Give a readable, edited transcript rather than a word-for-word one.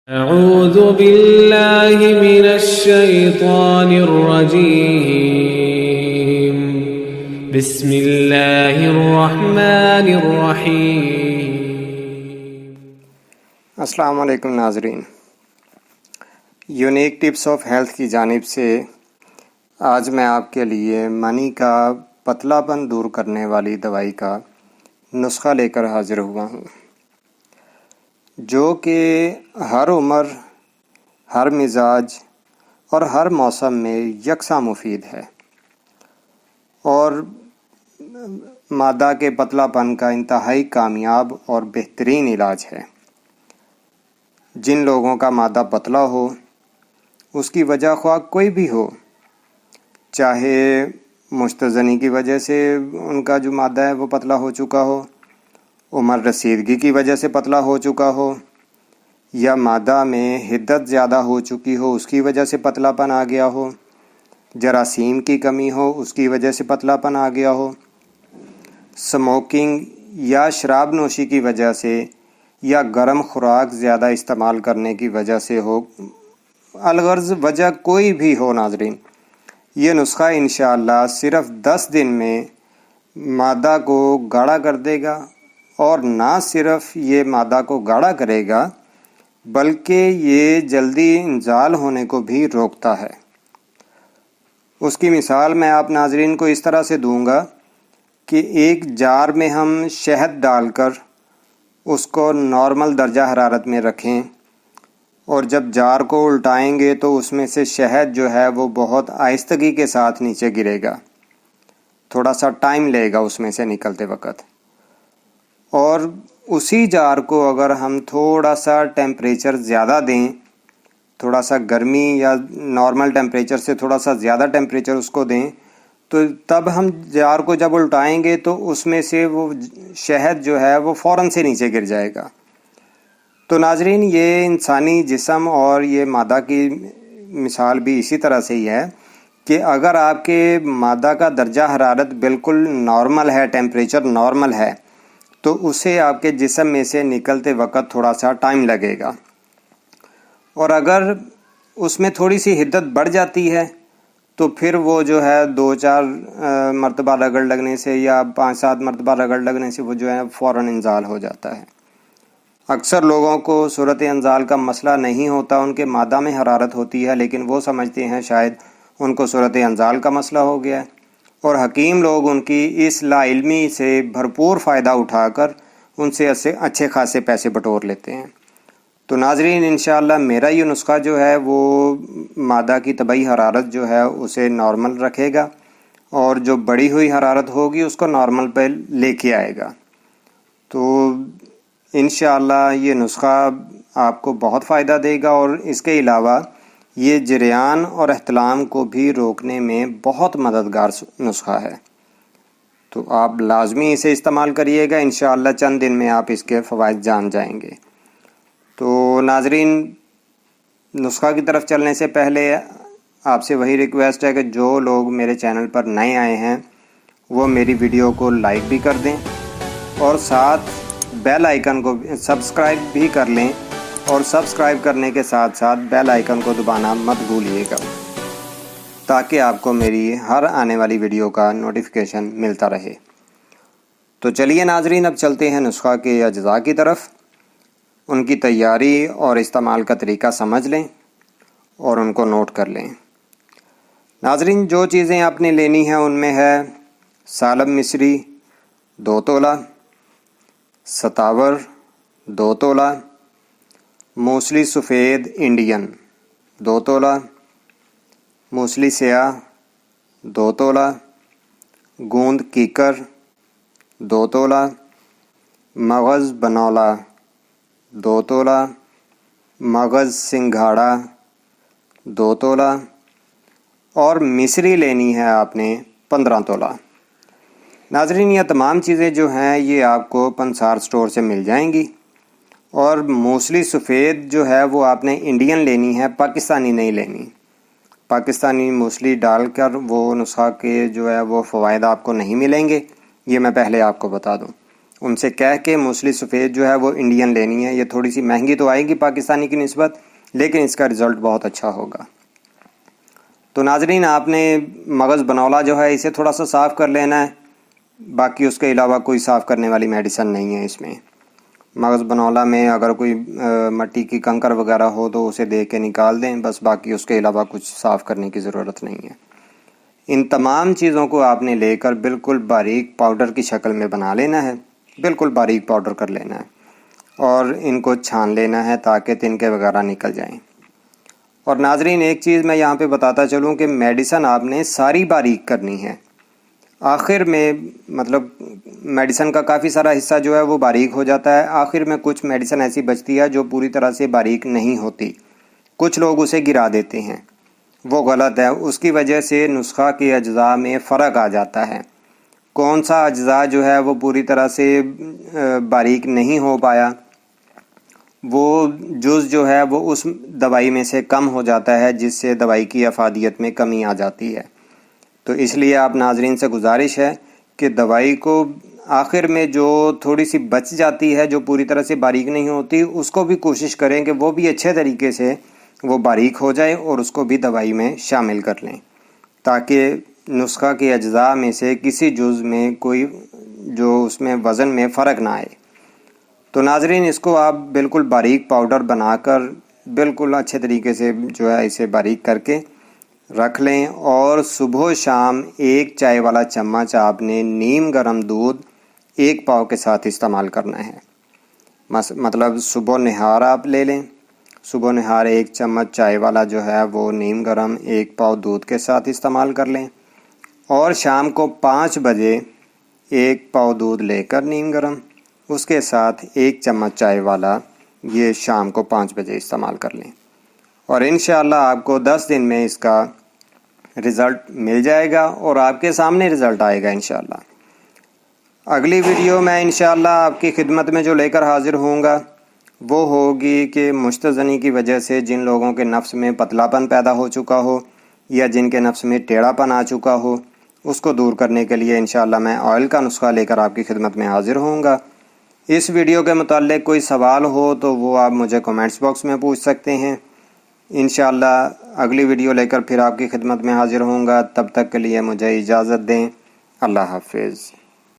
أعوذ بالله من الشيطان الرجيم بسم الله الرحمن الرحيم السلام علیکم ناظرین، یونیک ٹپس آف ہیلتھ کی جانب سے آج میں آپ کے لیے منی کا پتلا پن دور کرنے والی دوائی کا نسخہ لے کر حاضر ہوا ہوں، جو کہ ہر عمر، ہر مزاج اور ہر موسم میں یکساں مفید ہے اور مادہ کے پتلا پن کا انتہائی کامیاب اور بہترین علاج ہے۔ جن لوگوں کا مادہ پتلا ہو، اس کی وجہ خواہ کوئی بھی ہو، چاہے مستضنی کی وجہ سے ان کا جو مادہ ہے وہ پتلا ہو چکا ہو، عمر رسیدگی کی وجہ سے پتلا ہو چکا ہو، یا مادہ میں حدت زیادہ ہو چکی ہو اس کی وجہ سے پتلا پن آ گیا ہو، جراثیم کی کمی ہو اس کی وجہ سے پتلا پن آ گیا ہو، سموکنگ یا شراب نوشی کی وجہ سے یا گرم خوراک زیادہ استعمال کرنے کی وجہ سے ہو، الغرض وجہ کوئی بھی ہو ناظرین، یہ نسخہ انشاءاللہ صرف 10 دن میں مادہ کو گاڑھا کر دے گا، اور نہ صرف یہ مادہ کو گاڑھا کرے گا بلکہ یہ جلدی انزال ہونے کو بھی روکتا ہے۔ اس کی مثال میں آپ ناظرین کو اس طرح سے دوں گا کہ ایک جار میں ہم شہد ڈال کر اس کو نارمل درجہ حرارت میں رکھیں، اور جب جار کو الٹائیں گے تو اس میں سے شہد جو ہے وہ بہت آہستگی کے ساتھ نیچے گرے گا، تھوڑا سا ٹائم لے گا اس میں سے نکلتے وقت۔ اور اسی جار کو اگر ہم تھوڑا سا ٹیمپریچر زیادہ دیں، تھوڑا سا گرمی یا نارمل ٹیمپریچر سے تھوڑا سا زیادہ ٹیمپریچر اس کو دیں، تو تب ہم جار کو جب الٹائیں گے تو اس میں سے وہ شہد جو ہے وہ فوراً سے نیچے گر جائے گا۔ تو ناظرین، یہ انسانی جسم اور یہ مادہ کی مثال بھی اسی طرح سے ہی ہے کہ اگر آپ کے مادہ کا درجہ حرارت بالکل نارمل ہے، ٹیمپریچر نارمل ہے، تو اسے آپ کے جسم میں سے نکلتے وقت تھوڑا سا ٹائم لگے گا، اور اگر اس میں تھوڑی سی حدت بڑھ جاتی ہے تو پھر وہ جو ہے 2-4 مرتبہ رگڑ لگنے سے یا 5-7 مرتبہ رگڑ لگنے سے وہ جو ہے فوراً انزال ہو جاتا ہے۔ اکثر لوگوں کو صورت انزال کا مسئلہ نہیں ہوتا، ان کے مادہ میں حرارت ہوتی ہے، لیکن وہ سمجھتے ہیں شاید ان کو صورت انزال کا مسئلہ ہو گیا ہے، اور حکیم لوگ ان کی اس لا علمی سے بھرپور فائدہ اٹھا کر ان سے اچھے خاصے پیسے بٹور لیتے ہیں۔ تو ناظرین، انشاءاللہ میرا یہ نسخہ جو ہے وہ مادہ کی طبعی حرارت جو ہے اسے نارمل رکھے گا، اور جو بڑھی ہوئی حرارت ہوگی اس کو نارمل پہ لے کے آئے گا۔ تو انشاءاللہ یہ نسخہ آپ کو بہت فائدہ دے گا، اور اس کے علاوہ یہ جریان اور احتلام کو بھی روکنے میں بہت مددگار نسخہ ہے۔ تو آپ لازمی اسے استعمال کریے گا، انشاءاللہ چند دن میں آپ اس کے فوائد جان جائیں گے۔ تو ناظرین، نسخہ کی طرف چلنے سے پہلے آپ سے وہی ریکویسٹ ہے کہ جو لوگ میرے چینل پر نئے آئے ہیں وہ میری ویڈیو کو لائک بھی کر دیں، اور ساتھ بیل آئیکن کو سبسکرائب بھی کر لیں، اور سبسکرائب کرنے کے ساتھ ساتھ بیل آئیکن کو دبانا مت بھولیے گا، تاکہ آپ کو میری ہر آنے والی ویڈیو کا نوٹیفیکیشن ملتا رہے۔ تو چلیے ناظرین، اب چلتے ہیں نسخہ کے اجزاء کی طرف۔ ان کی تیاری اور استعمال کا طریقہ سمجھ لیں اور ان کو نوٹ کر لیں۔ ناظرین، جو چیزیں آپ نے لینی ہیں ان میں ہے سالب مصری 2 تولہ، ستاور 2 تولہ، موسلی سفید انڈین 2 تولہ، موسلی سیاہ 2 تولہ، گوند کیکر 2 تولہ، مغز بنولا 2 تولہ، مغز سنگھاڑا 2 تولہ، اور مصری لینی ہے آپ نے 15 تولہ۔ ناظرین، یہ تمام چیزیں جو ہیں یہ آپ کو پنسار سٹور سے مل جائیں گی، اور موسلی سفید جو ہے وہ آپ نے انڈین لینی ہے، پاکستانی نہیں لینی۔ پاکستانی موسلی ڈال کر وہ نسخہ کے جو ہے وہ فوائد آپ کو نہیں ملیں گے، یہ میں پہلے آپ کو بتا دوں۔ ان سے کہہ کے موسلی سفید جو ہے وہ انڈین لینی ہے. یہ تھوڑی سی مہنگی تو آئے گی پاکستانی کی نسبت، لیکن اس کا رزلٹ بہت اچھا ہوگا. تو ناظرین، آپ نے مغز بنولا جو ہے اسے تھوڑا سا صاف کر لینا ہے. باقی اس کے علاوہ کوئی صاف کرنے والی میڈیسن نہیں ہے اس میں. مغز بنولا میں اگر کوئی مٹی کی کنکر وغیرہ ہو تو اسے دے کے نکال دیں بس، باقی اس کے علاوہ کچھ صاف کرنے کی ضرورت نہیں ہے. ان تمام چیزوں کو آپ نے لے کر بالکل باریک پاؤڈر کی شکل میں بنا لینا ہے، بالکل باریک پاؤڈر کر لینا ہے، اور ان کو چھان لینا ہے تاکہ تنکے وغیرہ نکل جائیں. اور ناظرین، ایک چیز میں یہاں پہ بتاتا چلوں کہ میڈیسن آپ نے ساری باریک کرنی ہے. آخر میں مطلب میڈیسن کا کافی سارا حصہ جو ہے وہ باریک ہو جاتا ہے، آخر میں کچھ میڈیسن ایسی بچتی ہے جو پوری طرح سے باریک نہیں ہوتی. کچھ لوگ اسے گرا دیتے ہیں، وہ غلط ہے. اس کی وجہ سے نسخہ کے اجزاء میں فرق آ جاتا ہے. کون سا اجزاء جو ہے وہ پوری طرح سے باریک نہیں ہو پایا، وہ جز جو ہے وہ اس دوائی میں سے کم ہو جاتا ہے، جس سے دوائی کی افادیت میں کمی آ جاتی ہے. تو اس لیے آپ ناظرین سے گزارش ہے کہ دوائی کو آخر میں جو تھوڑی سی بچ جاتی ہے، جو پوری طرح سے باریک نہیں ہوتی، اس کو بھی کوشش کریں کہ وہ بھی اچھے طریقے سے وہ باریک ہو جائے اور اس کو بھی دوائی میں شامل کر لیں، تاکہ نسخہ کے اجزاء میں سے کسی جز میں کوئی جو اس میں وزن میں فرق نہ آئے. تو ناظرین، اس کو آپ بالکل باریک پاؤڈر بنا کر بالکل اچھے طریقے سے جو ہے اسے باریک کر کے رکھ لیں، اور صبح و شام 1 چائے والا چمچ آپ نے نیم گرم دودھ 1 پاؤ کے ساتھ استعمال کرنا ہے. مطلب صبح نہار آپ لے لیں، صبح نہار 1 چمچ چائے والا جو ہے وہ نیم گرم 1 پاؤ دودھ کے ساتھ استعمال کر لیں، اور شام کو 5 بجے 1 پاؤ دودھ لے کر نیم گرم اس کے ساتھ 1 چمچ چائے والا یہ شام کو 5 بجے استعمال کر لیں. اور انشاءاللہ آپ کو 10 دن میں اس کا رزلٹ مل جائے گا، اور آپ کے سامنے رزلٹ آئے گا انشاءاللہ. اگلی ویڈیو میں انشاءاللہ آپ کی خدمت میں جو لے کر حاضر ہوں گا وہ ہوگی کہ مشتزنی کی وجہ سے جن لوگوں کے نفس میں پتلا پن پیدا ہو چکا ہو یا جن کے نفس میں ٹیڑھا پن آ چکا ہو، اس کو دور کرنے کے لیے انشاءاللہ میں آئل کا نسخہ لے کر آپ کی خدمت میں حاضر ہوں گا. اس ویڈیو کے متعلق کوئی سوال ہو تو وہ آپ مجھے کمنٹس باکس میں پوچھ سکتے ہیں. انشاءاللہ اگلی ویڈیو لے کر پھر آپ کی خدمت میں حاضر ہوں گا. تب تک کے لیے مجھے اجازت دیں. اللہ حافظ.